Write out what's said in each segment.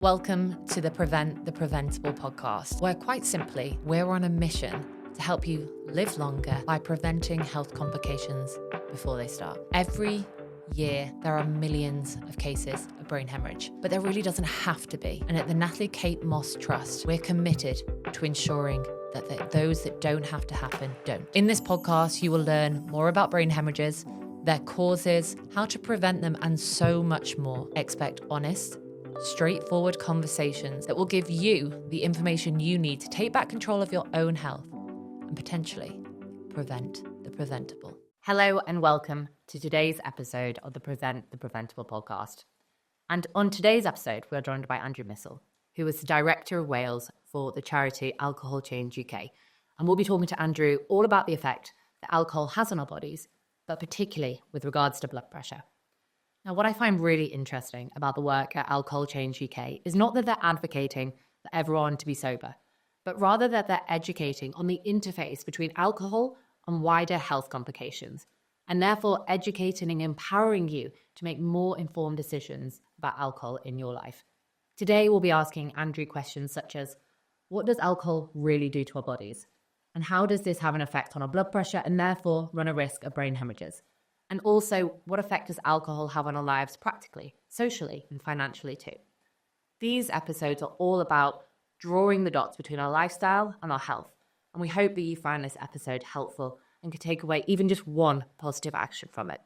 Welcome to the Prevent the Preventable podcast, where quite simply, we're on a mission to help you live longer by preventing health complications before they start. Every year, there are millions of cases of brain hemorrhage, but there really doesn't have to be. And at the Natalie Kate Moss Trust, we're committed to ensuring that those that don't have to happen don't. In this podcast, you will learn more about brain hemorrhages, their causes, how to prevent them, and so much more. Expect honest, straightforward conversations that will give you the information you need to take back control of your own health and potentially prevent the preventable. Hello and welcome to today's episode of the Prevent the Preventable podcast. And on today's episode, we're joined by Andrew Misell, who is the Director of Wales for the charity Alcohol Change UK. And we'll be talking to Andrew all about the effect that alcohol has on our bodies, but particularly with regards to blood pressure. Now, what I find really interesting about the work at Alcohol Change UK is not that they're advocating for everyone to be sober, but rather that they're educating on the interface between alcohol and wider health complications, and therefore educating and empowering you to make more informed decisions about alcohol in your life. Today, we'll be asking Andrew questions such as, what does alcohol really do to our bodies? And how does this have an effect on our blood pressure and therefore run a risk of brain hemorrhages? And also, what effect does alcohol have on our lives practically, socially, and financially too? These episodes are all about drawing the dots between our lifestyle and our health. And we hope that you find this episode helpful and can take away even just one positive action from it.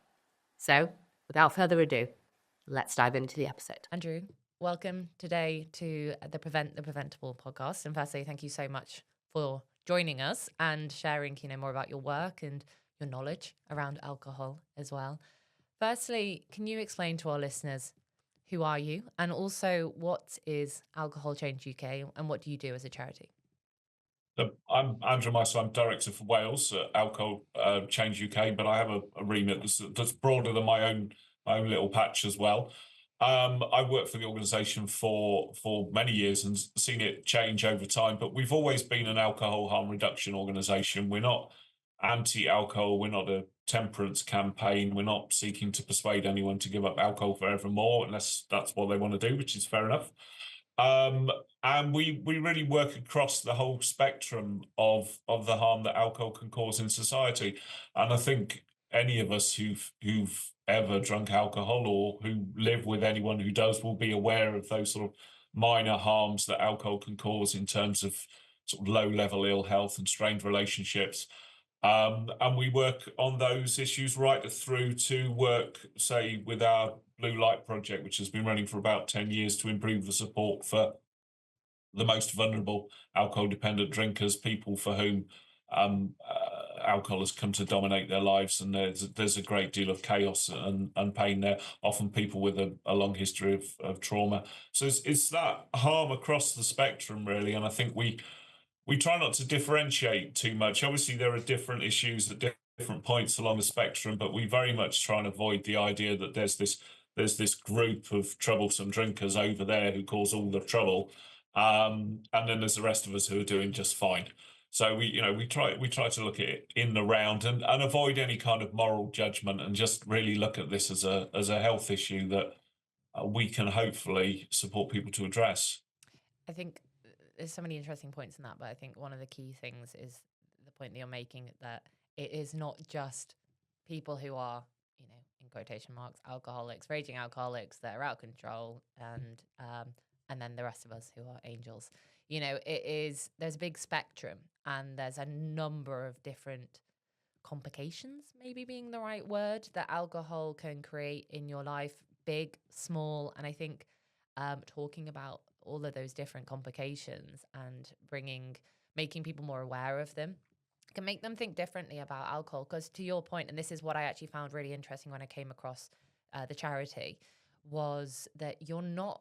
So, without further ado, let's dive into the episode. Andrew, welcome today to the Prevent the Preventable podcast. And firstly, thank you so much for joining us and sharing, more about your work and your knowledge around alcohol as well. Firstly, can you explain to our listeners, who are you? And also, what is Alcohol Change UK and what do you do as a charity? I'm Andrew Misell. I'm Director for Wales at Alcohol Change UK, but I have a remit that's broader than my own little patch as well. I worked for the organisation for many years and seen it change over time, but we've always been an alcohol harm reduction organisation. We're not anti-alcohol, we're not a temperance campaign, we're not seeking to persuade anyone to give up alcohol forevermore, unless that's what they want to do, which is fair enough. And we really work across the whole spectrum of the harm that alcohol can cause in society. And I think any of us who've ever drunk alcohol or who live with anyone who does will be aware of those sort of minor harms that alcohol can cause in terms of sort of low-level ill health and strained relationships. And we work on those issues right through to work, say, with our Blue Light project, which has been running for about 10 years to improve the support for the most vulnerable alcohol-dependent drinkers, people for whom alcohol has come to dominate their lives, and there's a great deal of chaos and pain there, often people with a long history of trauma. So it's that harm across the spectrum, really, and I think we try not to differentiate too much. Obviously, there are different issues at different points along the spectrum, but we very much try and avoid the idea that there's this group of troublesome drinkers over there who cause all the trouble, and then there's the rest of us who are doing just fine. So we try to look at it in the round and avoid any kind of moral judgment and just really look at this as a health issue that we can hopefully support people to address. I think there's so many interesting points in that, but I think one of the key things is the point that you're making, that it is not just people who are, in quotation marks, alcoholics, raging alcoholics that are out of control, and then the rest of us who are angels. There's a big spectrum, and there's a number of different complications, maybe being the right word, that alcohol can create in your life, big, small. And I think talking about all of those different complications and making people more aware of them can make them think differently about alcohol. Because to your point, and this is what I actually found really interesting when I came across the charity, was that you're not,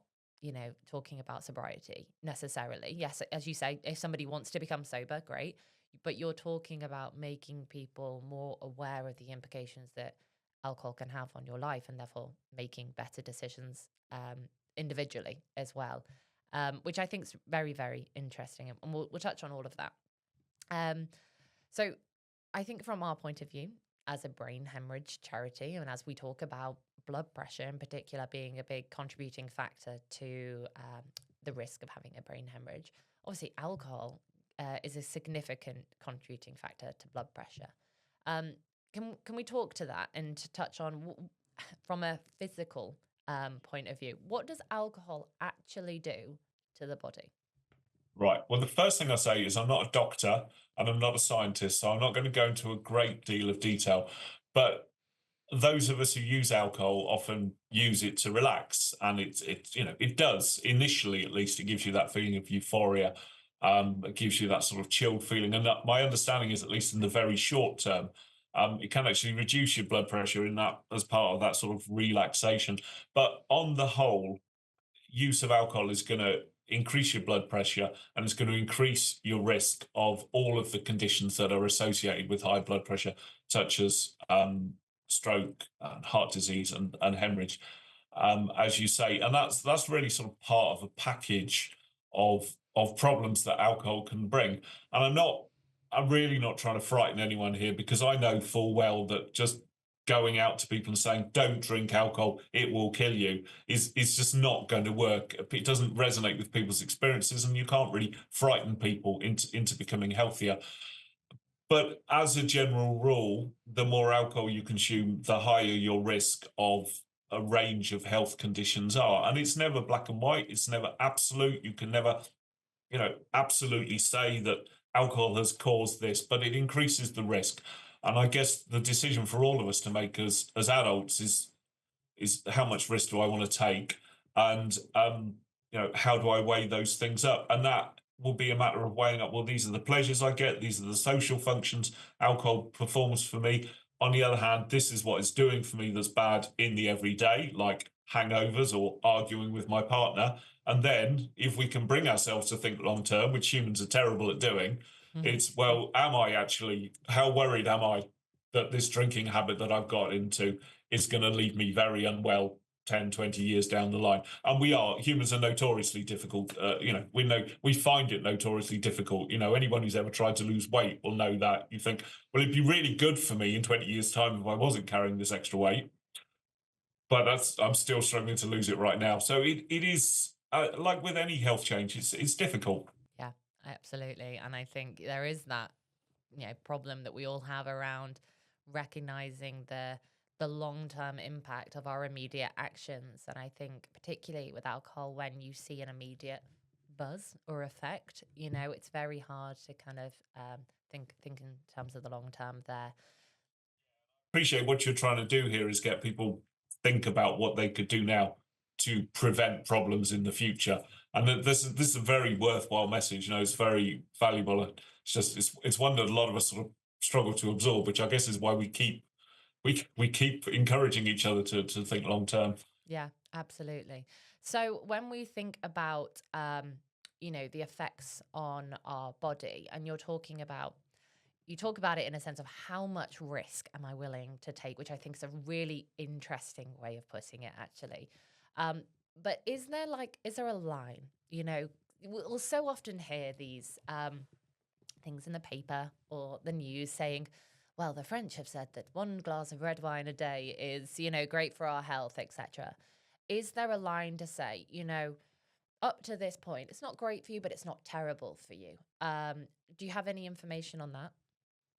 talking about sobriety necessarily. Yes, as you say, if somebody wants to become sober, great. But you're talking about making people more aware of the implications that alcohol can have on your life, and therefore making better decisions individually as well, which I think is very, very interesting. And we'll touch on all of that. So I think from our point of view as a brain hemorrhage charity, and as we talk about blood pressure in particular being a big contributing factor to the risk of having a brain hemorrhage. Obviously, alcohol is a significant contributing factor to blood pressure. Can we talk to that and to touch on from a physical point of view, what does alcohol actually do to the body? Right. Well, the first thing I say is I'm not a doctor and I'm not a scientist, so I'm not going to go into a great deal of detail. But those of us who use alcohol often use it to relax, and it does initially, at least, it gives you that feeling of euphoria. It gives you that sort of chilled feeling, and that, my understanding is, at least in the very short term, it can actually reduce your blood pressure in that as part of that sort of relaxation. But on the whole, use of alcohol is going to increase your blood pressure, and it's going to increase your risk of all of the conditions that are associated with high blood pressure, such as stroke, heart disease, and hemorrhage, as you say. And that's really sort of part of a package of problems that alcohol can bring. And I'm really not trying to frighten anyone here, because I know full well that just going out to people and saying don't drink alcohol, it will kill you, is just not going to work. It doesn't resonate with people's experiences, and you can't really frighten people into becoming healthier. But as a general rule, the more alcohol you consume, the higher your risk of a range of health conditions are. And it's never black and white, it's never absolute. You can never absolutely say that alcohol has caused this, but it increases the risk. And I guess the decision for all of us to make as adults is how much risk do I want to take, and how do I weigh those things up? And that will be a matter of weighing up, well, these are the pleasures I get, these are the social functions alcohol performs for me. On the other hand, this is what it's doing for me that's bad in the everyday, like hangovers or arguing with my partner. And then if we can bring ourselves to think long term, which humans are terrible at doing, it's, well, how worried am I that this drinking habit that I've got into is going to leave me very unwell 10, 20 years down the line? And humans are notoriously difficult. We find it notoriously difficult. Anyone who's ever tried to lose weight will know that. You think, well, it'd be really good for me in 20 years' time if I wasn't carrying this extra weight. But I'm still struggling to lose it right now. So it is, like with any health change, it's difficult. Yeah, absolutely. And I think there is that, problem that we all have around recognizing the long-term impact of our immediate actions. And I think particularly with alcohol, when you see an immediate buzz or effect, it's very hard to kind of think in terms of the long term there. Appreciate what you're trying to do here is get people think about what they could do now to prevent problems in the future. And this is a very worthwhile message. It's very valuable. It's just it's one that a lot of us sort of struggle to absorb, which I guess is why we keep encouraging each other to think long term. Yeah, absolutely. So when we think about the effects on our body, and you talk about it in a sense of how much risk am I willing to take, which I think is a really interesting way of putting it, actually. But is there a line? We'll so often hear these things in the paper or the news saying, well, the French have said that 1 glass of red wine a day is, great for our health, etc. Is there a line to say, up to this point, it's not great for you, but it's not terrible for you? Do you have any information on that?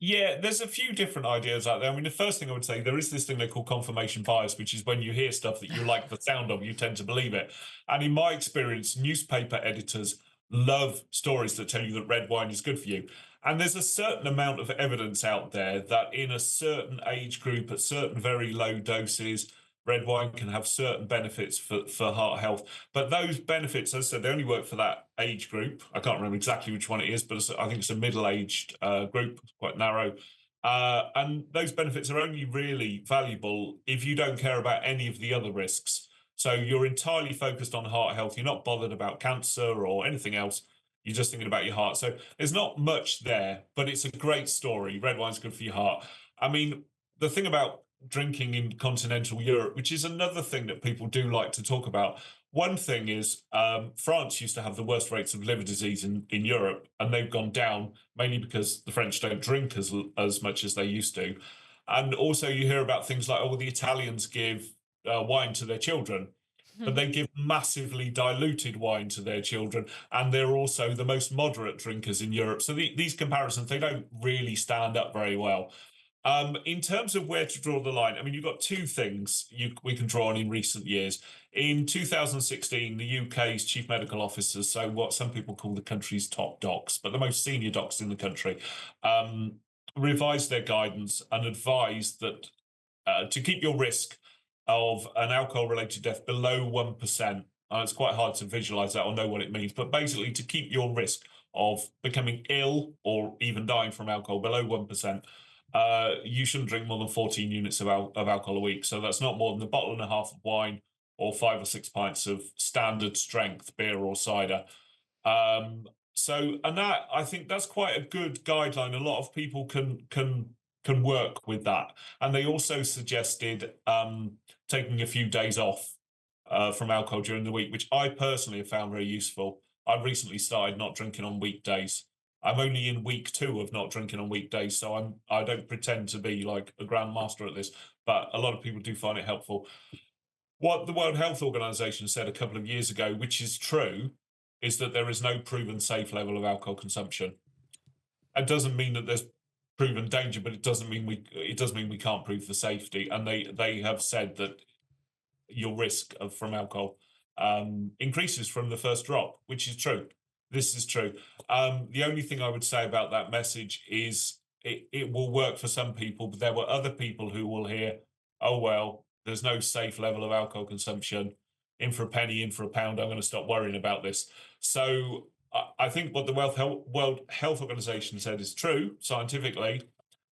Yeah, there's a few different ideas out there. I mean, the first thing I would say, there is this thing they call confirmation bias, which is when you hear stuff that you like the sound of, you tend to believe it. And in my experience, newspaper editors love stories that tell you that red wine is good for you. And there's a certain amount of evidence out there that in a certain age group, at certain very low doses, red wine can have certain benefits for heart health. But those benefits, as I said, they only work for that age group. I can't remember exactly which one it is, but I think it's a middle-aged group, quite narrow. And those benefits are only really valuable if you don't care about any of the other risks. So you're entirely focused on heart health. You're not bothered about cancer or anything else. You're just thinking about your heart. So there's not much there, but it's a great story. Red wine's good for your heart. I mean, the thing about drinking in continental Europe, which is another thing that people do like to talk about. One thing is France used to have the worst rates of liver disease in Europe, and they've gone down mainly because the French don't drink as much as they used to. And also you hear about things like, oh, the Italians give wine to their children, but they give massively diluted wine to their children, and they're also the most moderate drinkers in Europe. So these comparisons, they don't really stand up very well. In terms of where to draw the line, I mean, you've got two things we can draw on in recent years. In 2016, the UK's chief medical officers, so what some people call the country's top docs, but the most senior docs in the country, revised their guidance and advised that to keep your risk of an alcohol-related death below 1%, it's quite hard to visualize that or know what it means, but basically to keep your risk of becoming ill or even dying from alcohol below 1%, you shouldn't drink more than 14 units of alcohol a week. So that's not more than a bottle and a half of wine or 5 or 6 pints of standard strength beer or cider. And that, I think that's quite a good guideline. A lot of people can work with that. And they also suggested taking a few days off from alcohol during the week, which I personally have found very useful. I've recently started not drinking on weekdays. I'm only in week 2 of not drinking on weekdays, so I don't pretend to be like a grandmaster at this, but a lot of people do find it helpful. What the World Health Organization said a couple of years ago, which is true, is that there is no proven safe level of alcohol consumption. It doesn't mean that there's proven danger, but it does mean we can't prove the safety. And they have said that your risk from alcohol increases from the first drop, which is true. This is true. The only thing I would say about that message is it will work for some people, but there were other people who will hear, oh, well, there's no safe level of alcohol consumption. In for a penny, in for a pound, I'm going to stop worrying about this. So I think what the World Health Organization said is true scientifically.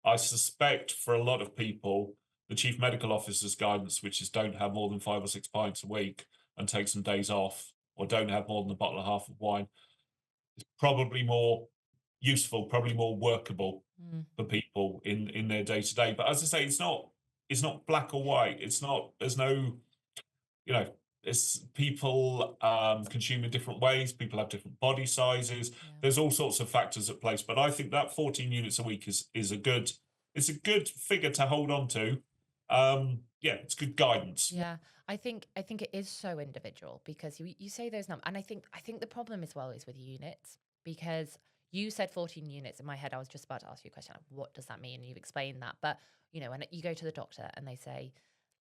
I suspect for a lot of people, the chief medical officer's guidance, which is don't have more than 5 or 6 pints a week and take some days off, or don't have more than a bottle and a half of wine, is probably more useful, probably more workable for people in their day to day. But as I say, it's not black or white. There's no, it's people consume in different ways. People have different body sizes. Yeah. There's all sorts of factors at place. But I think that 14 units a week is a good figure to hold on to. It's good guidance. Yeah, I think it is so individual because you say those numbers, and I think the problem as well is with units, because you said 14 units. In my head, I was just about to ask you a question, like, what does that mean? And you've explained that, but when you go to the doctor and they say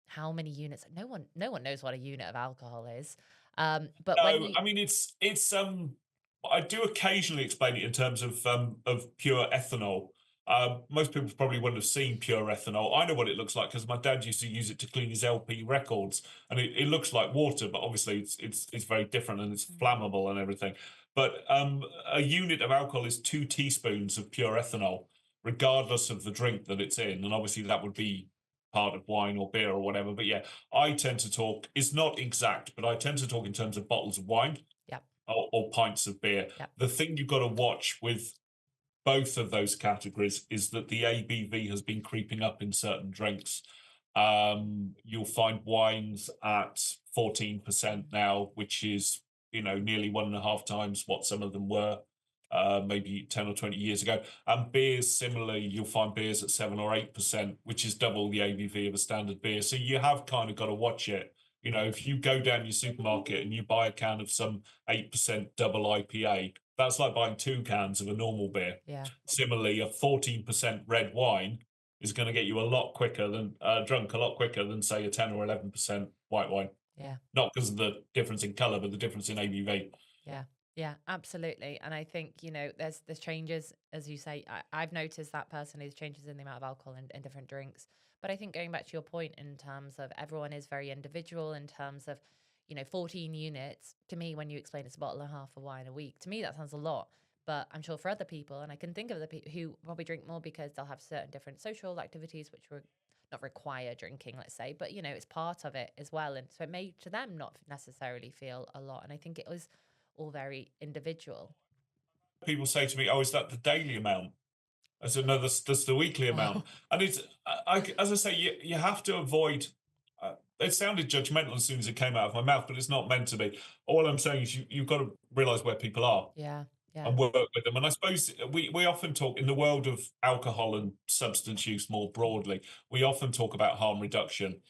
how many units, no one knows what a unit of alcohol is. But no, I mean it's I do occasionally explain it in terms of pure ethanol. Most people probably wouldn't have seen pure ethanol. I know what it looks like because my dad used to use it to clean his LP records, and it looks like water, but obviously it's very different and it's flammable and everything. But a unit of alcohol is 2 teaspoons of pure ethanol, regardless of the drink that it's in, and obviously that would be part of wine or beer or whatever. But yeah, I tend to talk, it's not exact, but I tend to talk in terms of bottles of wine or pints of beer. Yep. The thing you've got to watch with both of those categories is that the ABV has been creeping up in certain drinks. You'll find wines at 14% now, which is, nearly 1.5 times what some of them were maybe 10 or 20 years ago. And beers, similarly, you'll find beers at 7 or 8%, which is double the ABV of a standard beer. So you have kind of got to watch it. If you go down your supermarket and you buy a can of some 8% double IPA, that's like buying 2 cans of a normal beer. Yeah. Similarly, a 14% red wine is going to get you a lot quicker than drunk, a lot quicker than, say, a 10 or 11% white wine. Yeah. Not because of the difference in colour, but the difference in ABV. Yeah. Yeah, absolutely. And I think, there's changes, as you say. I've noticed that personally, there's changes in the amount of alcohol in different drinks. But I think going back to your point in terms of everyone is very individual in terms of, 14 units, to me, when you explain it's a bottle and a half of wine a week, to me, that sounds a lot. But I'm sure for other people, and I can think of other people who probably drink more because they'll have certain different social activities which were not require drinking, let's say, but, it's part of it as well. And so it may, to them, not necessarily feel a lot. And I think it was all very individual. People say to me, "Oh, is that the daily amount?" I said, "No, that's the weekly amount." And it's, as I say, you have to avoid. It sounded judgmental as soon as it came out of my mouth, but it's not meant to be. All I'm saying is you've got to realise where people are. Yeah. And work with them. And I suppose we often talk in the world of alcohol and substance use more broadly. We often talk about harm reduction.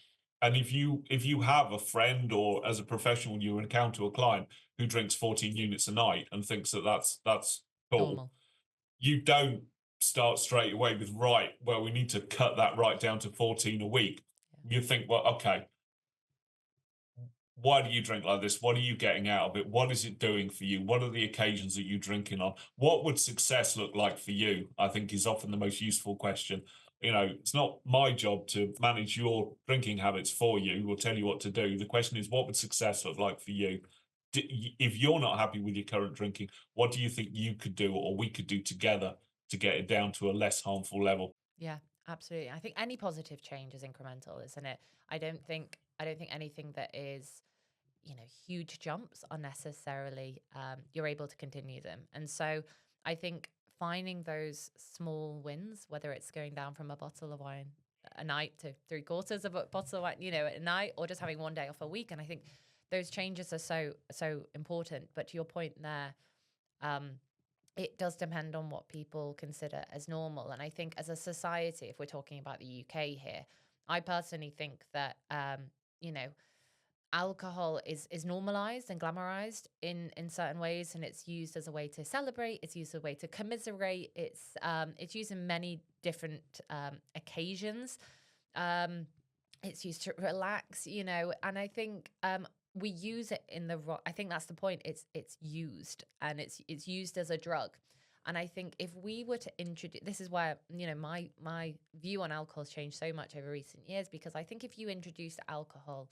And if you have a friend or as a professional you encounter a client who drinks 14 units a night and thinks that that's cool, Normal. you don't start straight away with, right, well, we need to cut that right down to 14 a week. You think, well, okay, why do you drink like this? What are you getting out of it? What is it doing for you? What are the occasions that you're drinking on? What would success look like for you? I think is often the most useful question. You know, it's not my job to manage your drinking habits for you or tell you what to do. The question is, what would success look like for you? If you're not happy with your current drinking, what do you think you could do or we could do together to get it down to a less harmful level? Yeah, absolutely. I think any positive change is incremental, isn't it? I don't think anything that is, huge jumps are necessarily you're able to continue them. And so I think finding those small wins, whether it's going down from a bottle of wine a night to three-quarters of a bottle of wine, at night, or just having one day off a week. And I think those changes are so important. But to your point there, um, it does depend on what people consider as normal. And I think as a society, if we're talking about the UK here, I personally think that, you know, alcohol is normalized and glamorized in certain ways, and it's used as a way to celebrate. It's used as a way to commiserate. It's used in many different occasions. Um, it's used to relax, and I think we use it in the wrong. I think that's the point. It's used, and it's used as a drug. And I think if we were to introduce, this is where my view on alcohol has changed so much over recent years, because I think if you introduce alcohol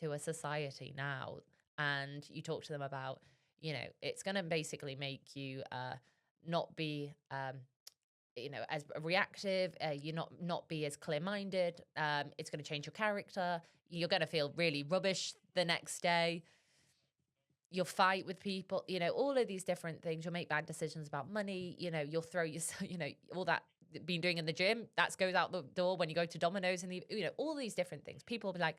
to a society now and you talk to them about, it's going to basically make you not be as reactive, you not be as clear-minded, it's going to change your character, you're going to feel really rubbish the next day, you'll fight with people, all of these different things, you'll make bad decisions about money, you'll throw yourself, all that been doing in the gym, that goes out the door when you go to Domino's, and all these different things. People will be like,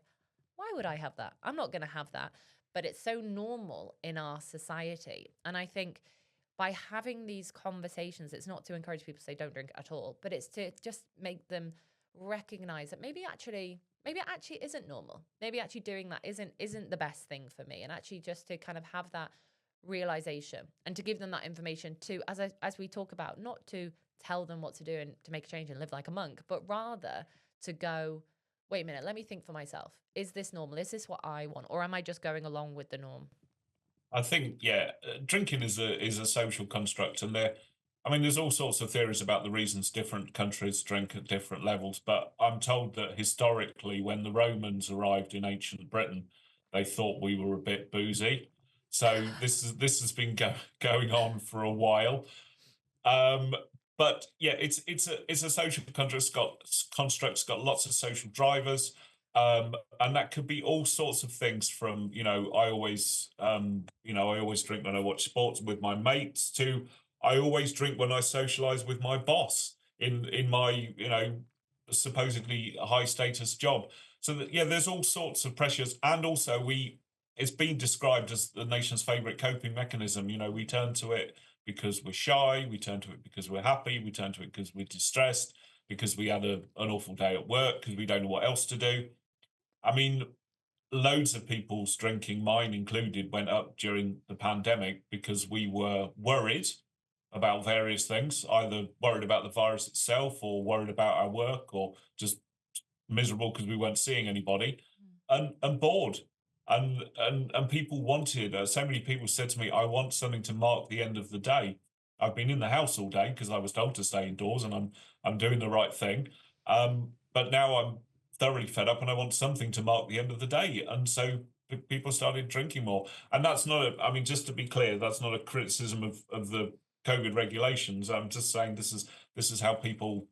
why would I have that? I'm not going to have that. But it's so normal in our society. And I think by having these conversations, it's not to encourage people to say don't drink at all, but it's to just make them recognize that maybe it actually isn't normal. Maybe actually doing that isn't the best thing for me. And actually just to kind of have that realization and to give them that information to, as we talk about, not to tell them what to do and to make a change and live like a monk, but rather to go, wait a minute, let me think for myself. Is this normal? Is this what I want? Or am I just going along with the norm? I think, yeah, drinking is a social construct, and there's all sorts of theories about the reasons different countries drink at different levels. But I'm told that historically, when the Romans arrived in ancient Britain, they thought we were a bit boozy. So this has been going on for a while. Um, but yeah, it's a social construct. It's got lots of social drivers, and that could be all sorts of things. From I always drink when I watch sports with my mates, to I always drink when I socialize with my boss in my supposedly high status job. So that, yeah, there's all sorts of pressures, and also it's been described as the nation's favorite coping mechanism. We turn to it because we're shy, we turn to it because we're happy, we turn to it because we're distressed, because we had an awful day at work, because we don't know what else to do. I mean, loads of people's drinking, mine included, went up during the pandemic because we were worried about various things, either worried about the virus itself or worried about our work or just miserable because we weren't seeing anybody, and bored. And people wanted, so many people said to me, I want something to mark the end of the day. I've been in the house all day because I was told to stay indoors, and I'm doing the right thing. But now I'm thoroughly fed up and I want something to mark the end of the day. And so people started drinking more. And that's not just to be clear, that's not a criticism of the COVID regulations. I'm just saying this is how people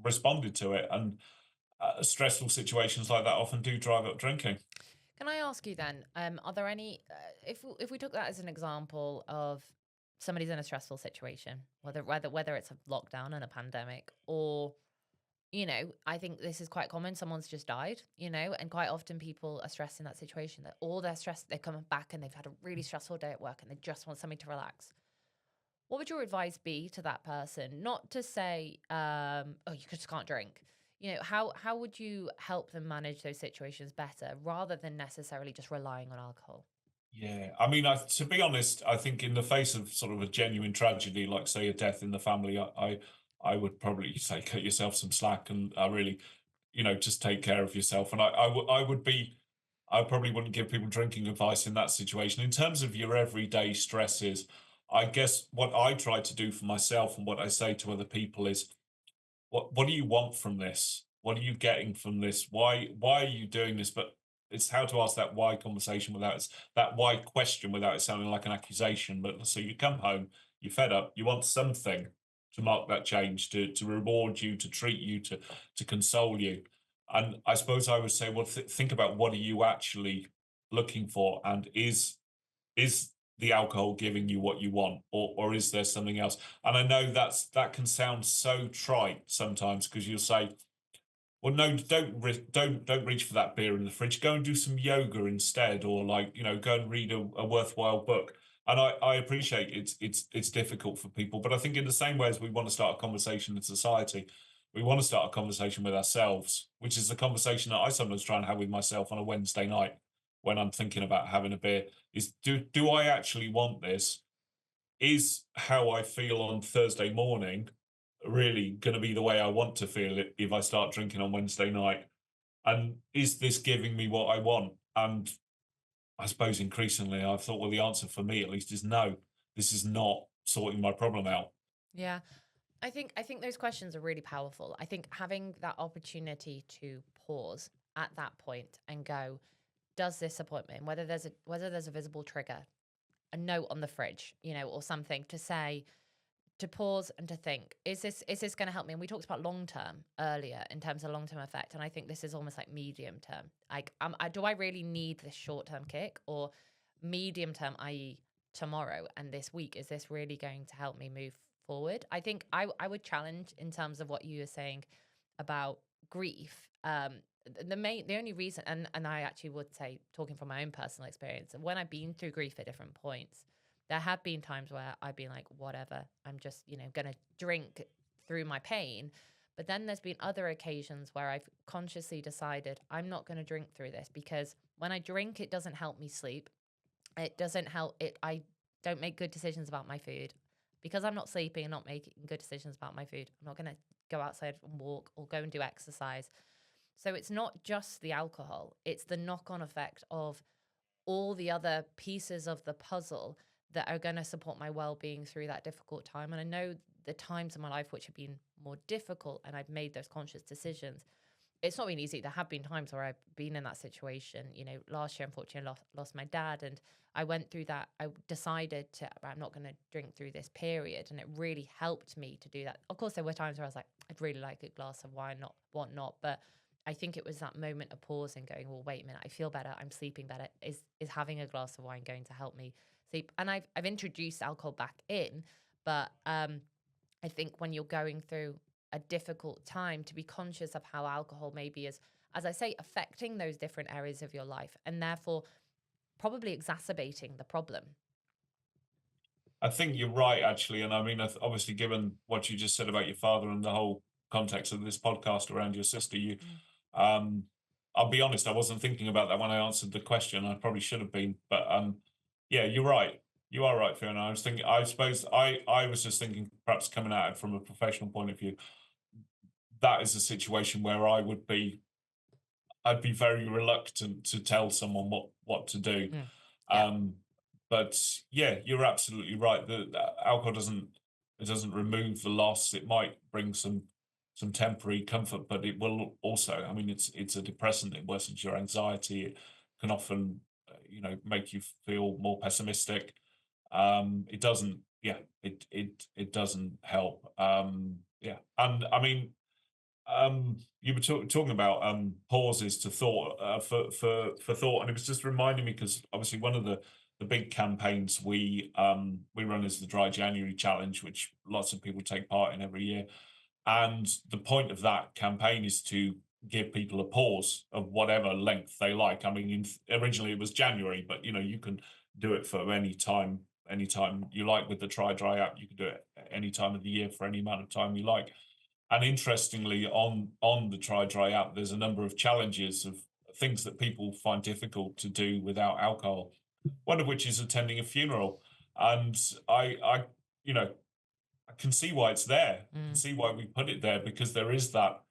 responded to it. And stressful situations like that often do drive up drinking. Can I ask you then, are there any, if we took that as an example of somebody's in a stressful situation, whether it's a lockdown and a pandemic, or I think this is quite common. Someone's just died, and quite often people are stressed in that situation. That all their stress, they're coming back and they've had a really stressful day at work and they just want something to relax. What would your advice be to that person? Not to say, oh, you just can't drink, how would you help them manage those situations better rather than necessarily just relying on alcohol? Yeah, I mean, to be honest, I think in the face of sort of a genuine tragedy, like say a death in the family, I would probably say cut yourself some slack and really, just take care of yourself. And I would be, I probably wouldn't give people drinking advice in that situation. In terms of your everyday stresses, I guess what I try to do for myself and what I say to other people is, what do you want from this? What are you getting from this? Why are you doing this? But it's how to ask that why conversation that why question without it sounding like an accusation. But so you come home, you're fed up, you want something to mark that change, to reward you, to treat you, to console you. And I suppose I would say, well, think about what are you actually looking for, and is the alcohol giving you what you want, or is there something else? And I know that can sound so trite sometimes, because you'll say, well, no, don't reach for that beer in the fridge. Go and do some yoga instead, or like, go and read a worthwhile book. And I appreciate it's difficult for people, but I think in the same way as we want to start a conversation in society, we want to start a conversation with ourselves, which is the conversation that I sometimes try and have with myself on a Wednesday night when I'm thinking about having a beer. Is, do I actually want this? Is how I feel on Thursday morning really going to be the way I want to feel it if I start drinking on Wednesday night? And is this giving me what I want? And I suppose increasingly I've thought, well, the answer for me at least is no. This is not sorting my problem out. Yeah. I think those questions are really powerful. I think having that opportunity to pause at that point and go, does this appointment, whether there's a visible trigger, a note on the fridge, or something to say, to pause and to think, is this going to help me? And we talked about long term earlier in terms of long term effect, and I think this is almost like medium term. Like, do I really need this short term kick, or medium term, i.e., tomorrow and this week? Is this really going to help me move forward? I think I would challenge in terms of what you were saying about grief. The only reason, and I actually would say, talking from my own personal experience, when I've been through grief at different points, there have been times where I've been like, whatever, I'm just, going to drink through my pain. But then there's been other occasions where I've consciously decided I'm not going to drink through this, because when I drink, it doesn't help me sleep. It doesn't help it. I don't make good decisions about my food because I'm not sleeping and not making good decisions about my food. I'm not going to go outside and walk or go and do exercise. So it's not just the alcohol, it's the knock on effect of all the other pieces of the puzzle that are going to support my well-being through that difficult time. And I know the times in my life which have been more difficult and I've made those conscious decisions, it's not been easy. There have been times where I've been in that situation. Last year, unfortunately, I lost my dad, and I went through that. I decided I'm not going to drink through this period, and it really helped me to do that. Of course, there were times where I was like, I'd really like a glass of wine, not whatnot, but I think it was that moment of pause and going, well, wait a minute, I feel better, I'm sleeping better. Is having a glass of wine going to help me sleep? And I've introduced alcohol back in, but I think when you're going through a difficult time, to be conscious of how alcohol maybe is, as I say, affecting those different areas of your life and therefore probably exacerbating the problem. I think you're right, actually. And I mean, obviously, given what you just said about your father and the whole context of this podcast around your sister, um, I'll be honest, I wasn't thinking about that when I answered the question. I probably should have been, but yeah, you're right. You are right, Fiona. I was thinking, I suppose I was just thinking, perhaps coming at it from a professional point of view, that is a situation where I'd be very reluctant to tell someone what to do. Yeah. But yeah, you're absolutely right. The alcohol doesn't remove the loss. It might bring some temporary comfort, but it will also. I mean, it's a depressant. It worsens your anxiety. It can often, make you feel more pessimistic. It doesn't. Yeah, it doesn't help. Yeah, and I mean, you were talking about pauses to thought, for thought, and it was just reminding me, because obviously one of the big campaigns we run is the Dry January Challenge, which lots of people take part in every year. And the point of that campaign is to give people a pause of whatever length they like. I mean, originally it was January, but you can do it for anytime you like with the Try Dry app. You can do it any time of the year for any amount of time you like. And interestingly, on the Try Dry app, there's a number of challenges of things that people find difficult to do without alcohol. One of which is attending a funeral, and I you know, I can see why it's there. I can see why we put it there, because there is that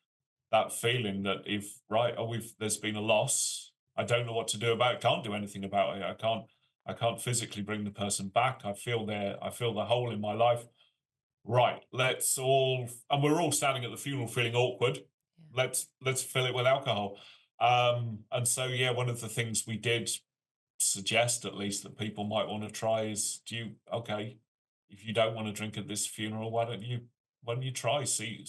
feeling that if there's been a loss, I don't know what to do about it. Can't do anything about it. I can't physically bring the person back. I feel the hole in my life. Right, and we're all standing at the funeral feeling awkward. Yeah. Let's fill it with alcohol. And so yeah, one of the things we did suggest, at least, that people might want to try is, if you don't want to drink at this funeral, why don't you try, see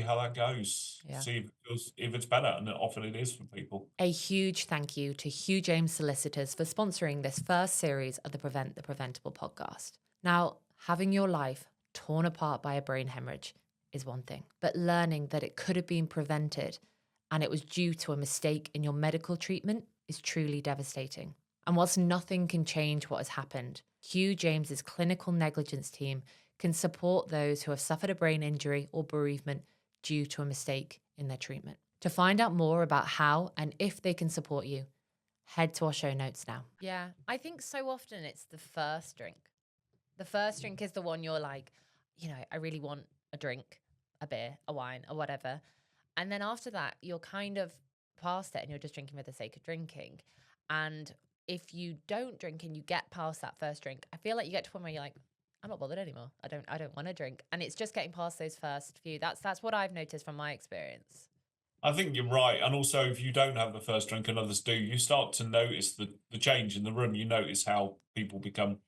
how that goes, Yeah. see if it's better, and often it is for people. A huge thank you to Hugh James Solicitors for sponsoring this first series of the Prevent the Preventable podcast. Now, having your life torn apart by a brain hemorrhage is one thing, but learning that it could have been prevented and it was due to a mistake in your medical treatment is truly devastating. And whilst nothing can change what has happened, Hugh James's clinical negligence team can support those who have suffered a brain injury or bereavement due to a mistake in their treatment. To find out more about how and if they can support you, head to our show notes now. Yeah, I think so often it's the first drink. The first drink is the one you're like, I really want a drink, a beer, a wine, or whatever. And then after that, you're kind of past it and you're just drinking for the sake of drinking. And if you don't drink and you get past that first drink, I feel like you get to a point where you're like, I'm not bothered anymore. I don't want to drink. And it's just getting past those first few. That's what I've noticed from my experience. I think you're right. And also, if you don't have the first drink and others do, you start to notice the change in the room. You notice how people become,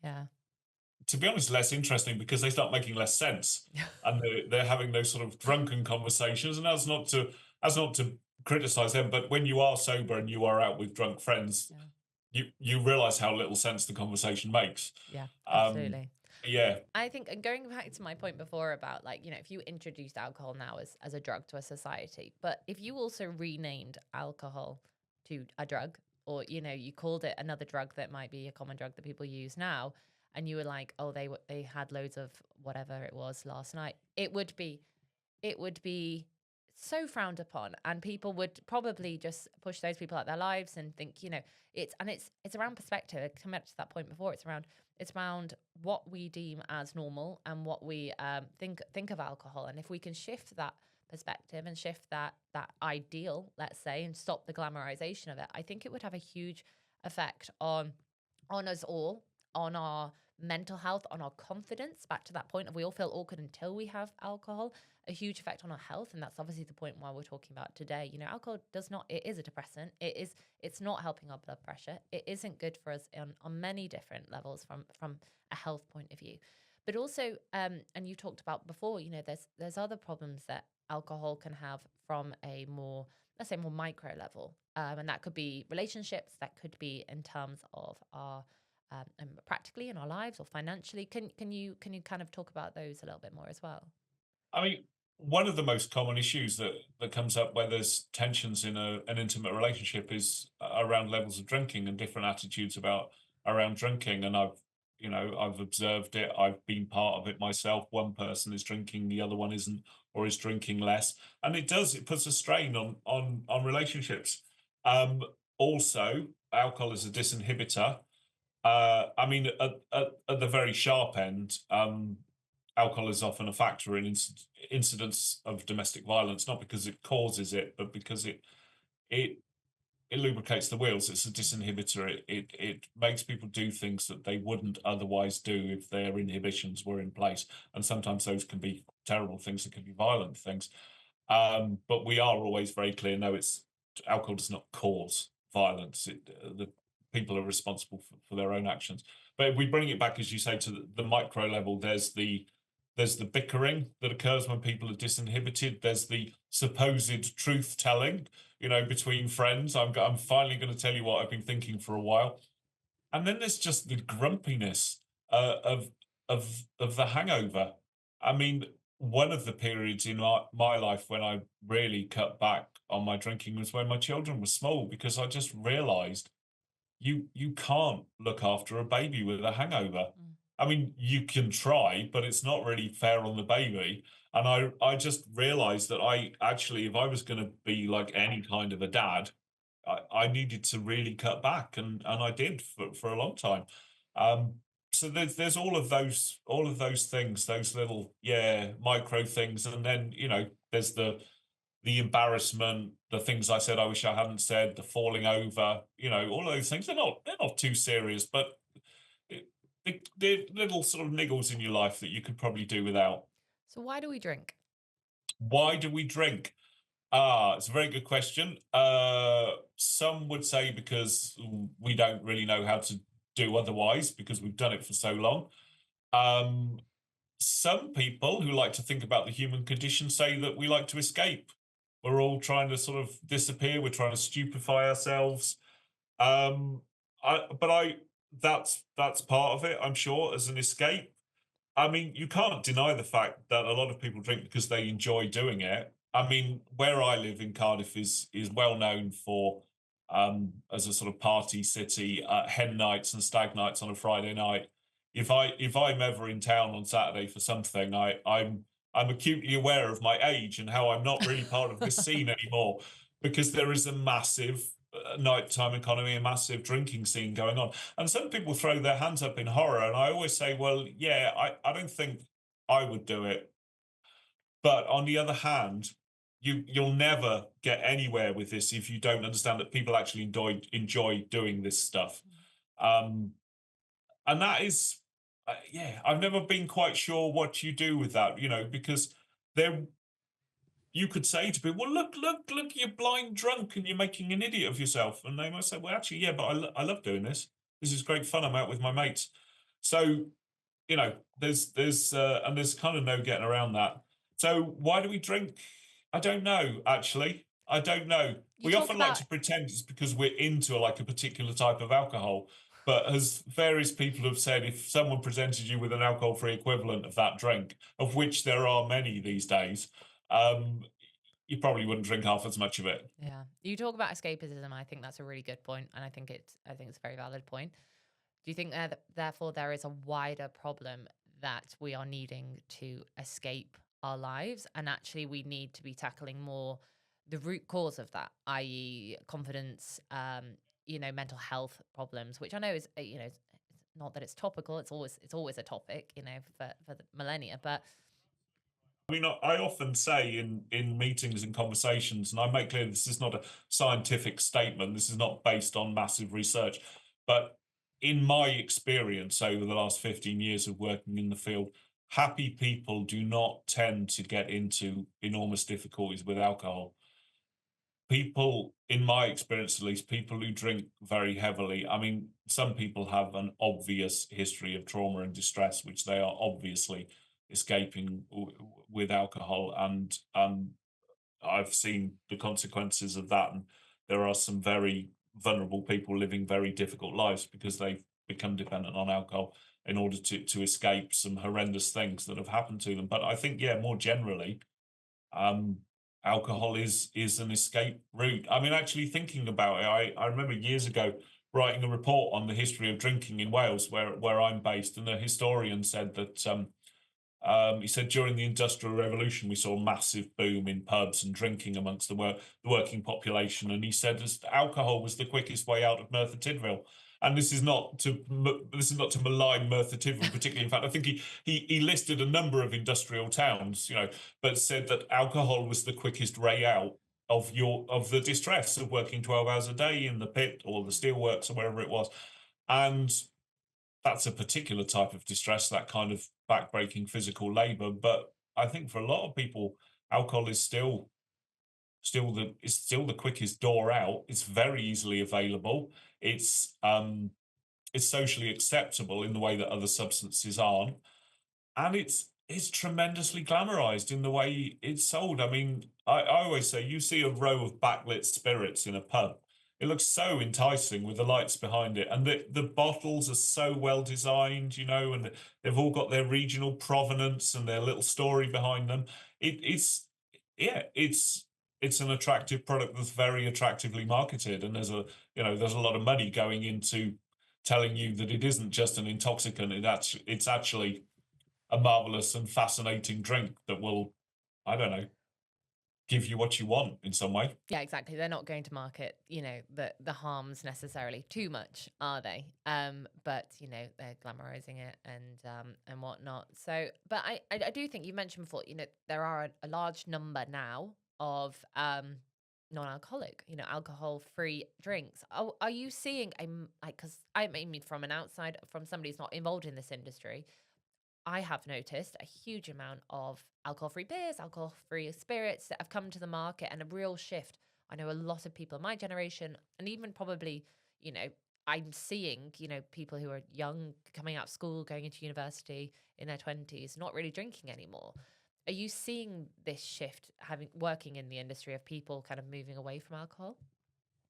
to be honest, less interesting, because they start making less sense. And they're having those sort of drunken conversations. And that's not to criticize them, but when you are sober and you are out with drunk friends, you realize how little sense the conversation makes. Yeah, absolutely. Yeah. I think, and going back to my point before about if you introduced alcohol now as a drug to a society, but if you also renamed alcohol to a drug, or, you called it another drug that might be a common drug that people use now, and you were like, oh, they had loads of whatever it was last night, it would be so frowned upon, and people would probably just push those people out their lives and think, it's around perspective. I come back to that point before. It's around what we deem as normal and what we think of alcohol. And if we can shift that perspective and shift that ideal, let's say, and stop the glamorization of it, I think it would have a huge effect on us all, on our mental health, on our confidence. Back to that point of we all feel awkward until we have alcohol, a huge effect on our health. And that's obviously the point why we're talking about today. Alcohol it is a depressant. It's not helping our blood pressure. It isn't good for us on many different levels from a health point of view. But also, and you talked about before, there's other problems that alcohol can have from a more, let's say, more micro level. And that could be relationships, that could be in terms of our practically in our lives or financially. Can you kind of talk about those a little bit more as well? I mean, one of the most common issues that comes up where there's tensions in an intimate relationship is around levels of drinking and different attitudes around drinking. And I've observed it. I've been part of it myself. One person is drinking, the other one isn't, or is drinking less, and it puts a strain on relationships. Also, alcohol is a disinhibitor. I mean, at the very sharp end, alcohol is often a factor in incidents of domestic violence, not because it causes it, but because it lubricates the wheels. It's a disinhibitor. It makes people do things that they wouldn't otherwise do if their inhibitions were in place. And sometimes those can be terrible things. It can be violent things. But we are always very clear. No, alcohol does not cause violence. The people are responsible for their own actions. But if we bring it back, as you say, to the micro level, there's the bickering that occurs when people are disinhibited. There's the supposed truth telling, between friends. I'm finally going to tell you what I've been thinking for a while. And then there's just the grumpiness of the hangover. I mean, one of the periods in my life when I really cut back on my drinking was when my children were small, because I just realized you can't look after a baby with a hangover. I mean, you can try, but it's not really fair on the baby. And I just realized that I actually, if I was going to be like any kind of a dad, I needed to really cut back, and I did for a long time. Um, so there's all of those things, those little micro things, and then there's the embarrassment, the things I said I wish I hadn't said, the falling over, all those things. They're not too serious, but they're little sort of niggles in your life that you could probably do without. So why do we drink? Why do we drink? It's a very good question. Some would say because we don't really know how to do otherwise because we've done it for so long. Um, some people who like to think about the human condition say that we like to escape. We're all trying to sort of disappear. We're trying to stupefy ourselves. Um, but that's part of it, I'm sure, as an escape. I mean, you can't deny the fact that a lot of people drink because they enjoy doing it. I mean, where I live in Cardiff is well known for as a sort of party city, hen nights and stag nights on a Friday night. If I'm ever in town on Saturday for something, I'm acutely aware of my age and how I'm not really part of this scene anymore because there is a massive nighttime economy, a massive drinking scene going on. And some people throw their hands up in horror. And I always say, well, yeah, I don't think I would do it. But on the other hand, you'll never get anywhere with this if you don't understand that people actually enjoy doing this stuff. Um, and that is, I've never been quite sure what you do with that, because there you could say to people, well, look, you're blind drunk and you're making an idiot of yourself. And they might say, well, actually, yeah, but I love doing this. This is great fun. I'm out with my mates. So, there's kind of no getting around that. So why do we drink? I don't know, actually. I don't know. You We talk often like about to pretend it's because we're into like a particular type of alcohol. But as various people have said, if someone presented you with an alcohol-free equivalent of that drink, of which there are many these days, um, you probably wouldn't drink half as much of it. Yeah, you talk about escapism. I think that's a really good point, and I think it's a very valid point. Do you think that therefore there is a wider problem that we are needing to escape our lives, and actually we need to be tackling more the root cause of that, i.e., confidence, mental health problems, which I know is it's not that it's topical. It's always a topic, for the millennia, but I mean, I often say in meetings and conversations, and I make clear this is not a scientific statement. This is not based on massive research, but in my experience over the last 15 years of working in the field, happy people do not tend to get into enormous difficulties with alcohol. People, in my experience at least, people who drink very heavily, I mean, some people have an obvious history of trauma and distress, which they are obviously escaping with alcohol, and I've seen the consequences of that. And there are some very vulnerable people living very difficult lives because they've become dependent on alcohol in order to escape some horrendous things that have happened to them. But I think, yeah, more generally, um, alcohol is an escape route. I mean, actually thinking about it, I remember years ago writing a report on the history of drinking in Wales, where I'm based, and a historian said that he said during the Industrial Revolution we saw a massive boom in pubs and drinking amongst the working population, and he said as alcohol was the quickest way out of Merthyr Tydfil. And this is not to malign Merthyr Tydfil particularly. In fact, I think he listed a number of industrial towns, but said that alcohol was the quickest way out of the distress of working 12 hours a day in the pit or the steelworks or wherever it was. And that's a particular type of distress, that kind of backbreaking physical labor. But I think for a lot of people, alcohol is still the quickest door out. It's very easily available. It's socially acceptable in the way that other substances aren't, and it's tremendously glamorized in the way it's sold. I mean, I always say you see a row of backlit spirits in a pub. It looks so enticing with the lights behind it, and the bottles are so well designed, and they've all got their regional provenance and their little story behind them. It's yeah, it's an attractive product that's very attractively marketed, and there's a lot of money going into telling you that it isn't just an intoxicant. It's actually a marvelous and fascinating drink that will, I don't know, give you what you want in some way. Yeah, exactly. They're not going to market, the harms necessarily too much, are they? But they're glamorizing it and whatnot. So, but I do think you mentioned before, there are a large number now of non-alcoholic, alcohol-free drinks. Are you seeing because I mean from an outside, from somebody who's not involved in this industry, I have noticed a huge amount of alcohol-free beers, alcohol-free spirits that have come to the market, and a real shift. I know a lot of people in my generation, and even probably, I'm seeing, people who are young, coming out of school, going into university in their 20s, not really drinking anymore. Are you seeing this shift, working in the industry, of people kind of moving away from alcohol?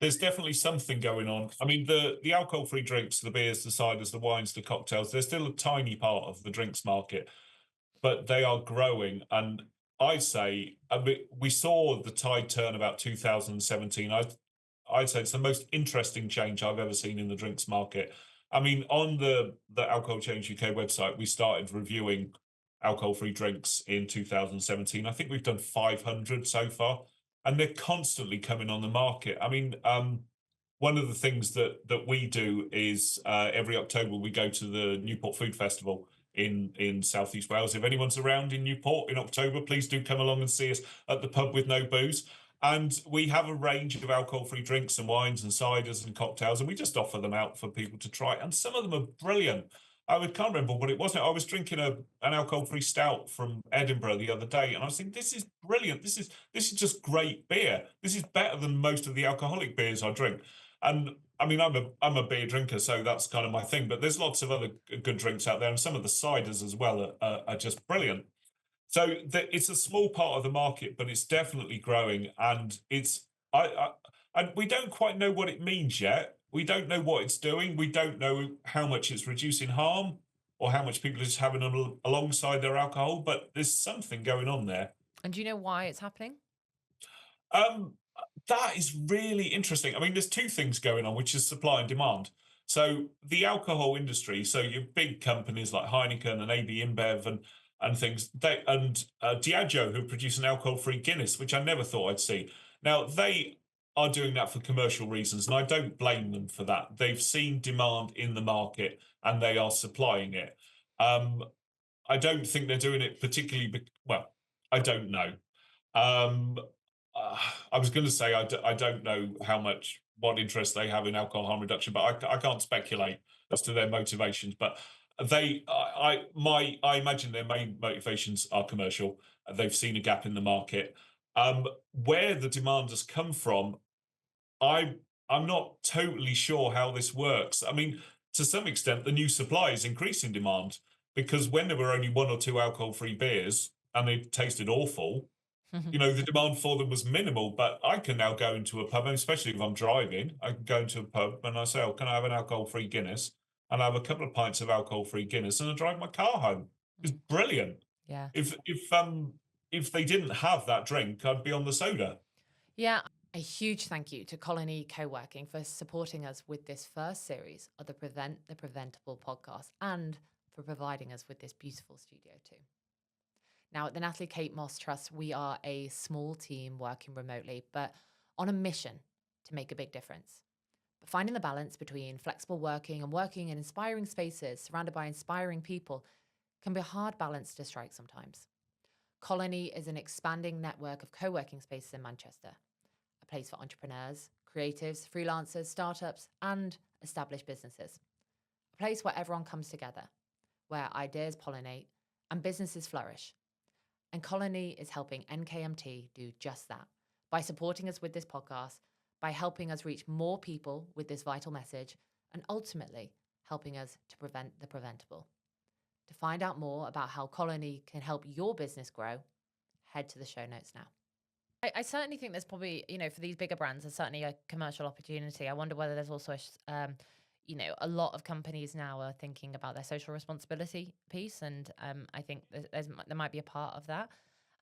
There's definitely something going on. I mean, the alcohol-free drinks, the beers, the ciders, the wines, the cocktails, they're still a tiny part of the drinks market, but they are growing. And I'd say, I mean, we saw the tide turn about 2017. I'd say it's the most interesting change I've ever seen in the drinks market. I mean, on the Alcohol Change UK website, we started reviewing alcohol-free drinks in 2017. I think we've done 500 so far, and they're constantly coming on the market. I mean, one of the things that we do is every October we go to the Newport Food Festival in Southeast Wales. If anyone's around in Newport in October, please do come along and see us at the pub with no booze. And we have a range of alcohol-free drinks and wines and ciders and cocktails, and we just offer them out for people to try. And some of them are brilliant. I can't remember what it was. I was drinking an alcohol-free stout from Edinburgh the other day, and I was thinking, this is brilliant. This is just great beer. This is better than most of the alcoholic beers I drink. And I mean, I'm a beer drinker, so that's kind of my thing. But there's lots of other good drinks out there, and some of the ciders as well are just brilliant. So it's a small part of the market, but it's definitely growing, and we don't quite know what it means yet. We don't know what it's doing. We don't know how much it's reducing harm or how much people are just having alongside their alcohol. But there's something going on there. And do you know why it's happening? Um, that is really interesting. I mean, there's two things going on, which is supply and demand. So the alcohol industry, so your big companies like Heineken and AB InBev and things, Diageo, who produce an alcohol-free Guinness, which I never thought I'd see. Now they are doing that for commercial reasons, and I don't blame them for that. They've seen demand in the market and they are supplying it. I don't think they're doing it particularly well. I don't know. Um, I was going to say I don't know what interest they have in alcohol harm reduction, but I can't speculate as to their motivations. But I imagine their main motivations are commercial. They've seen a gap in the market. Where the demand has come from, I'm not totally sure how this works. I mean, to some extent, the new supply is increasing demand, because when there were only one or two alcohol-free beers and they tasted awful, the demand for them was minimal. But I can now go into a pub, and especially if I'm driving, I can go into a pub and I say, "Oh, can I have an alcohol-free Guinness?" And I have a couple of pints of alcohol-free Guinness, and I drive my car home. It's brilliant. Yeah. If they didn't have that drink, I'd be on the soda. Yeah. A huge thank you to Colony Coworking for supporting us with this first series of the Prevent the Preventable podcast, and for providing us with this beautiful studio too. Now, at the Natalie Kate Moss Trust, we are a small team working remotely, but on a mission to make a big difference. But finding the balance between flexible working and working in inspiring spaces surrounded by inspiring people can be a hard balance to strike sometimes. Colony is an expanding network of co-working spaces in Manchester, a place for entrepreneurs, creatives, freelancers, startups, and established businesses. A place where everyone comes together, where ideas pollinate and businesses flourish. And Colony is helping NKMT do just that by supporting us with this podcast, by helping us reach more people with this vital message, and ultimately helping us to prevent the preventable. To find out more about how Colony can help your business grow, head to the show notes now. I certainly think there's probably, for these bigger brands, there's certainly a commercial opportunity. I wonder whether there's also, a lot of companies now are thinking about their social responsibility piece. And I think there might be a part of that.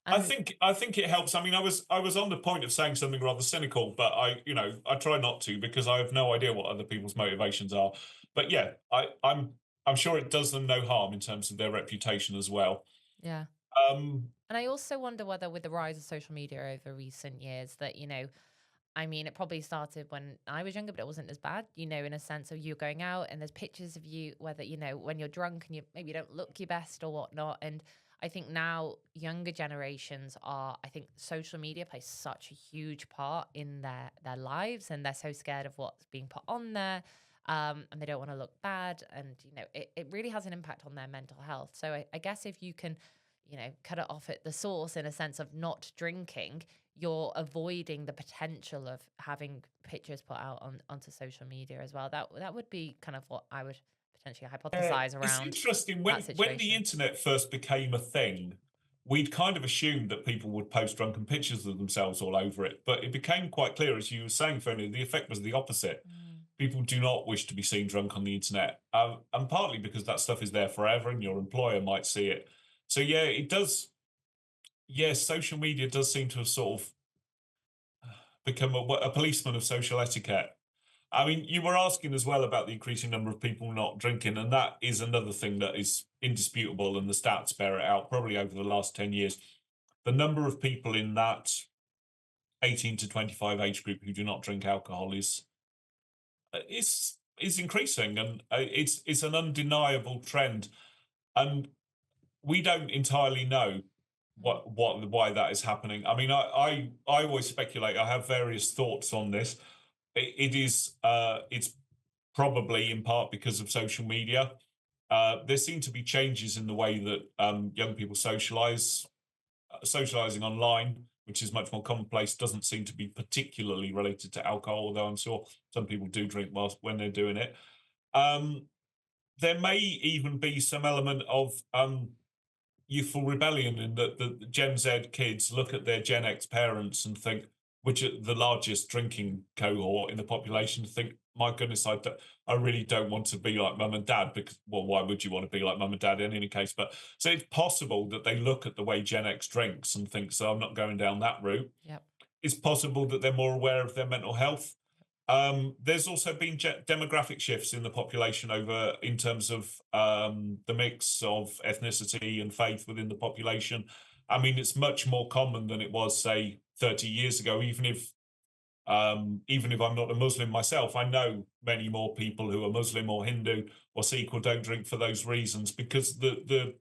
And I think it helps. I mean, I was on the point of saying something rather cynical, but I try not to because I have no idea what other people's motivations are. But yeah, I'm sure it does them no harm in terms of their reputation as well. yeah. Um, And I also wonder whether with the rise of social media over recent years that, I mean, it probably started when I was younger, but it wasn't as bad, in a sense of you going out and there's pictures of you, whether, when you're drunk and you maybe don't look your best or whatnot. And I think now younger generations I think social media plays such a huge part in their lives, and they're so scared of what's being put on there. And they don't want to look bad. And, it really has an impact on their mental health. So I guess if you can, cut it off at the source in a sense of not drinking, you're avoiding the potential of having pictures put out onto social media as well. That would be kind of what I would potentially hypothesize it's around interesting that when the situation. internet first became a thing, we'd kind of assumed that people would post drunken pictures of themselves all over it, but it became quite clear, as you were saying, Fiona, the effect was the opposite. Mm, People do not wish to be seen drunk on the internet, and partly because that stuff is there forever, and your employer might see it. So yeah, it does. Yeah, social media does seem to have sort of become a policeman of social etiquette. I mean, you were asking as well about the increasing number of people not drinking, and that is another thing that is indisputable, and the stats bear it out. Probably over the last 10 years, the number of people in that 18 to 25 age group who do not drink alcohol is increasing, and it's an undeniable trend, and we don't entirely know mm, why that is happening. I mean, I always speculate. I have various thoughts on this. It's probably in part because of social media. There seem to be changes in the way that young people socialize. Socializing online, which is much more commonplace, doesn't seem to be particularly related to alcohol, although I'm sure some people do drink whilst when they're doing it. Um, there may even be some element of youthful rebellion in that the Gen Z kids look at their Gen X parents and think, which are the largest drinking cohort in the population, think, my goodness, I really don't want to be like mum and dad because, well, why would you want to be like mum and dad in any case? But so it's possible that they look at the way Gen X drinks and think, so I'm not going down that route. yep. It's possible that they're more aware of their mental health. There's also been demographic shifts in the population over in terms of the mix of ethnicity and faith within the population. I mean, it's much more common than it was, say, 30 years ago. Even if I'm not a Muslim myself, I know many more people who are Muslim or Hindu or Sikh or don't drink for those reasons because the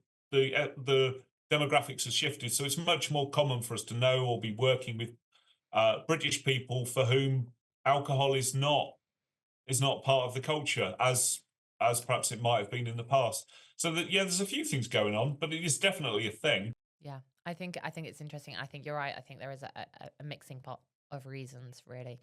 demographics have shifted. So it's much more common for us to know or be working with British people for whom alcohol is not part of the culture as perhaps it might have been in the past. So that yeah, there's a few things going on, but it is definitely a thing. Yeah, I think it's interesting. I think you're right. I think there is a mixing pot of reasons, really.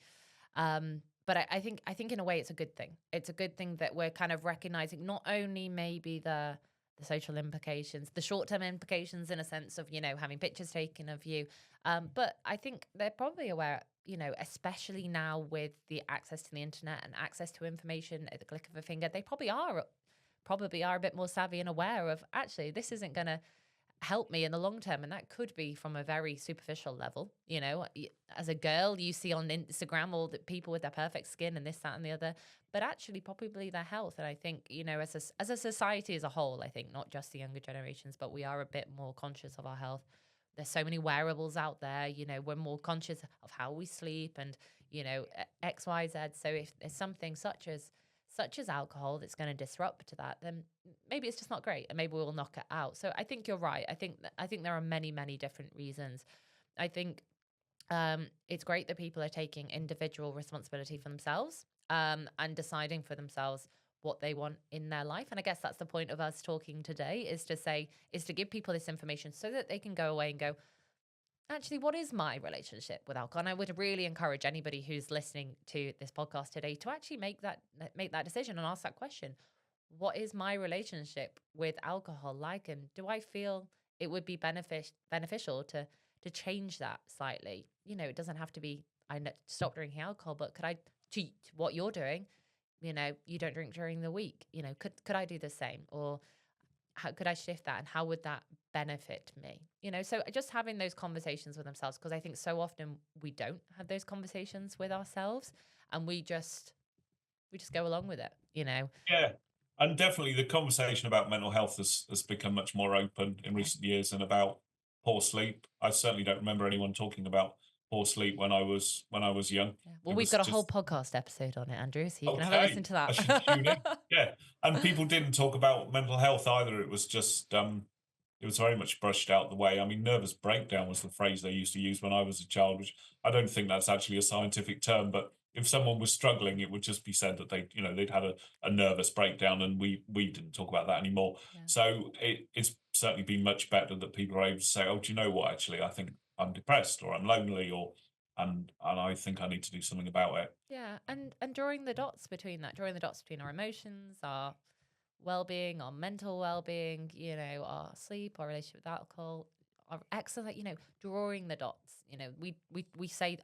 But I think in a way it's a good thing. It's a good thing that we're kind of recognizing not only maybe the social implications, the short term implications in a sense of having pictures taken of you, but I think they're probably aware. Especially now with the access to the internet and access to information at the click of a finger, they probably are a bit more savvy and aware of actually this isn't going to help me in the long term. And that could be from a very superficial level. As a girl, you see on Instagram all the people with their perfect skin and this, that, and the other, but actually probably their health. And I think, as a society as a whole, I think not just the younger generations, but we are a bit more conscious of our health. There's so many wearables out there, we're more conscious of how we sleep and, X, Y, Z. So if there's something such as alcohol that's going to disrupt that, then maybe it's just not great, and maybe we'll knock it out. So I think you're right. I think there are many, many different reasons. I think it's great that people are taking individual responsibility for themselves, and deciding for themselves what they want in their life. And I guess that's the point of us talking today, is to give people this information so that they can go away and go, actually, what is my relationship with alcohol? And I would really encourage anybody who's listening to this podcast today to actually make that decision and ask that question. What is my relationship with alcohol like? And do I feel it would be beneficial to change that slightly? It doesn't have to be stop drinking alcohol, but could I, to what you're doing, you don't drink during the week, could I do the same? Or how could I shift that, and how would that benefit me? You know, so just having those conversations with themselves, because I think so often we don't have those conversations with ourselves, and we just go along with it, you know. Yeah. And definitely the conversation about mental health has become much more open in recent years, and about poor sleep. I certainly don't remember anyone talking about poor sleep when I was young. Yeah. Well, It we've was got a whole just podcast episode on it, Andrew, so you can have a listen okay. to I should tune in. that. Yeah. And people didn't talk about mental health either. It was just it was very much brushed out the way. I mean, nervous breakdown was the phrase they used to use when I was a child, which I don't think that's actually a scientific term, but if someone was struggling, it would just be said that they'd had a nervous breakdown, and we didn't talk about that anymore. Yeah. So it's certainly been much better that people are able to say, oh, do you know what, actually, I think I'm depressed, or I'm lonely, or and I think I need to do something about it. Yeah, and drawing the dots between that, drawing the dots between our emotions, our well-being, our mental well-being, you know, our sleep, our relationship with alcohol, our exercise, you know, drawing the dots. You know,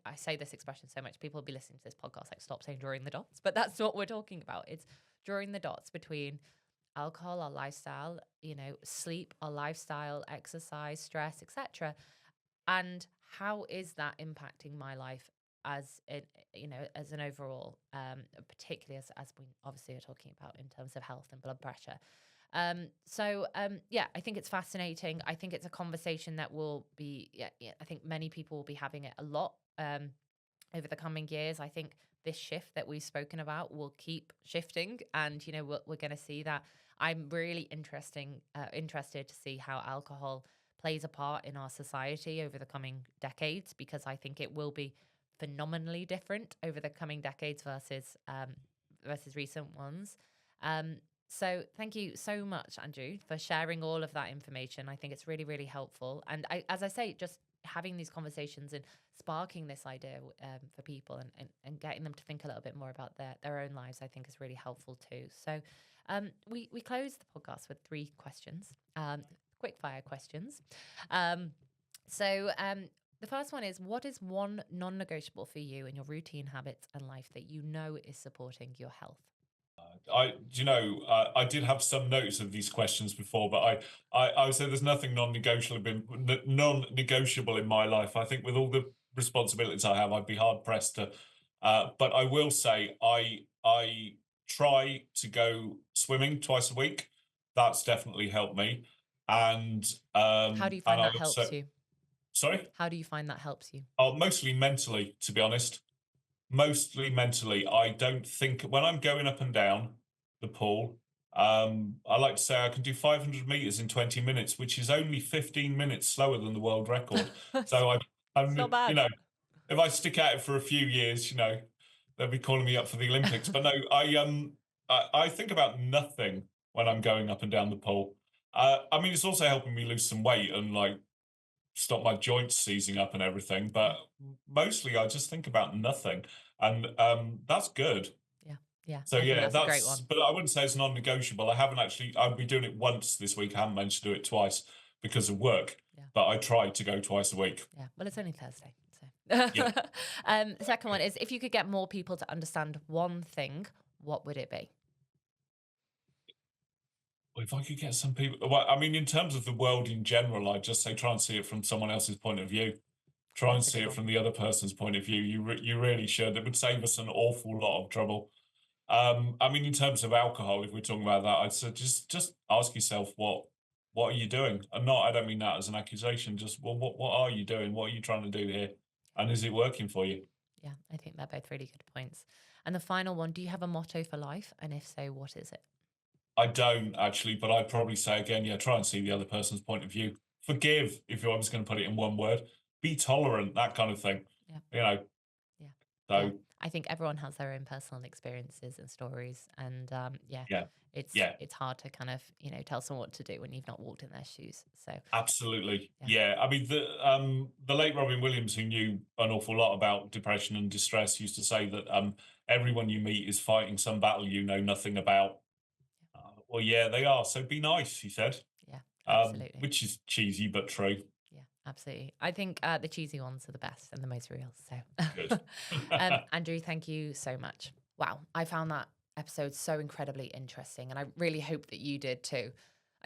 I say this expression so much, people will be listening to this podcast like, stop saying drawing the dots, but that's what we're talking about. It's drawing the dots between alcohol, our lifestyle, you know, sleep, our lifestyle, exercise, stress, etc. And how is that impacting my life as it, you know, as an overall, particularly as we obviously are talking about in terms of health and blood pressure. Yeah, I think it's fascinating. I think it's a conversation that will be, I think many people will be having it a lot over the coming years. I think this shift that we've spoken about will keep shifting, and you know, we're going to see that. I'm really interested to see how alcohol plays a part in our society over the coming decades, because I think it will be phenomenally different over the coming decades versus recent ones. So thank you so much, Andrew, for sharing all of that information. I think it's really, really helpful. And as I say, just having these conversations and sparking this idea for people, and getting them to think a little bit more about their own lives, I think is really helpful too. So we close the podcast with 3 questions, quickfire questions. The first one is, what is one non-negotiable for you in your routine habits and life that you know is supporting your health? I did have some notes of these questions before, but I would say there's nothing non-negotiable in my life. I think with all the responsibilities I have, I'd be hard pressed to. But I will say I try to go swimming twice a week. That's definitely helped me. And How do you find I that helps you? Sorry? How do you find that helps you? Oh, mostly mentally, to be honest. Mostly mentally. I don't think when I'm going up and down the pool, I like to say I can do 500 meters in 20 minutes, which is only 15 minutes slower than the world record. So I'm, not bad. If I stick at it for a few years, they'll be calling me up for the Olympics. But no, I think about nothing when I'm going up and down the pool. I mean, it's also helping me lose some weight and like stop my joints seizing up and everything, but mostly I just think about nothing, and that's good. Yeah. So I think yeah, that's a great one. but I wouldn't say it's non-negotiable. I'll be doing it once this week. I haven't managed to do it twice because of work, but I tried to go twice a week. Yeah, well, it's only Thursday, so. Yeah. The second one is, if you could get more people to understand one thing, what would it be? If I could get some people, well, I mean, in terms of the world in general, I'd just say try and see it from someone else's point of view. Try and see it from the other person's point of view. You really should. It would save us an awful lot of trouble. I mean, in terms of alcohol, if we're talking about that, I'd say just ask yourself what are you doing? And I don't mean that as an accusation. Just what are you doing? What are you trying to do here? And is it working for you? Yeah, I think they're both really good points. And the final one, do you have a motto for life? And if so, what is it? I don't actually, but I'd probably say again, try and see the other person's point of view. Forgive, if I was going to put it in one word. Be tolerant, that kind of thing. Yeah. So yeah. I think everyone has their own personal experiences and stories, and it's hard to kind of tell someone what to do when you've not walked in their shoes. So absolutely, I mean the late Robin Williams, who knew an awful lot about depression and distress, used to say that everyone you meet is fighting some battle you know nothing about. Well, yeah, they are. So be nice, he said. Yeah, absolutely. Which is cheesy but true. Yeah, absolutely. I think the cheesy ones are the best and the most real. So, good. Andrew, thank you so much. Wow, I found that episode so incredibly interesting, and I really hope that you did too.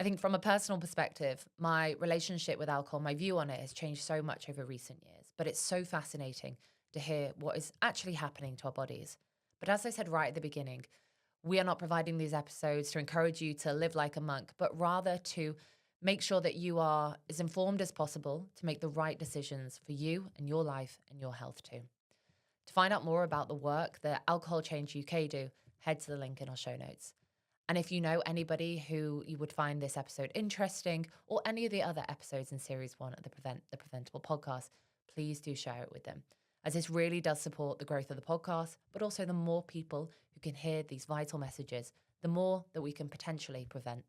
I think from a personal perspective, my relationship with alcohol, my view on it has changed so much over recent years, but it's so fascinating to hear what is actually happening to our bodies. But as I said right at the beginning, we are not providing these episodes to encourage you to live like a monk, but rather to make sure that you are as informed as possible to make the right decisions for you and your life and your health too. To find out more about the work that Alcohol Change UK do, head to the link in our show notes. And if you know anybody who you would find this episode interesting or any of the other episodes in Series 1 of the Preventable podcast, please do share it with them, as this really does support the growth of the podcast, but also the more people who can hear these vital messages, the more that we can potentially prevent the